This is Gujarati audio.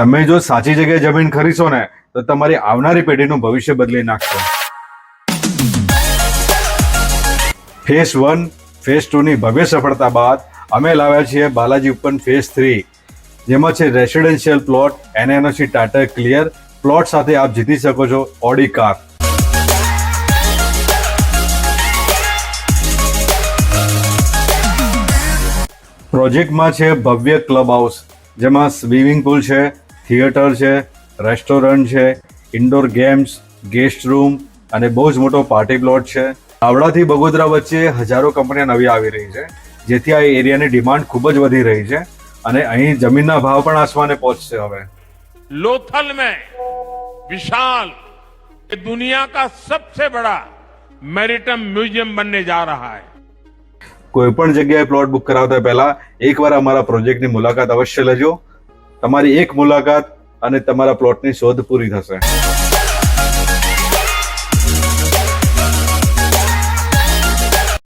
તમે જો સાચી જગ્યાએ જમીન ખરીદશો ને તો તમારી આવનારી પેઢીનું ભવિષ્ય બદલી નાખશો. ફેઝ 1 ફેઝ 2 ની ભવ્ય સફળતા બાદ અમે લાવ્યા છીએ બાલાજી ઉપન ફેઝ 3, જેમાં છે residential plot, NNOC Tata clear plot સાથે આપ જીતી શકો છો ઓડી કાર. પ્રોજેક્ટમાં છે ભવ્ય ક્લબ હાઉસ, જેમાં સ્વિમિંગ પુલ છે, થિયેટર છે, રેસ્ટોરન્ટ છે, ઇન્ડોર ગેમ્સ, ગેસ્ટ રૂમ અને બહુ જ મોટો પાર્ટી પ્લોટ છે. આવડાથી બગોદરા વચ્ચે હજારો કંપનીઓ નવી આવી રહી છે, જેથી આ એરિયાની ડિમાન્ડ ખૂબ જ વધી રહી છે અને અહીં જમીનના ભાવ પણ આસમાને પહોંચશે. હવે लोथल में विशाल दुनिया का सबसे बड़ा मैरिटाइम म्यूजियम बनने जा रहा है. કોઈ પણ જગ્યાએ પ્લોટ બુક કરાવતા પહેલા એકવાર અમારા પ્રોજેક્ટની મુલાકાત અવશ્ય લેજો. તમારી એક મુલાકાત અને તમારા પ્લોટની શોધ પૂરી થશે.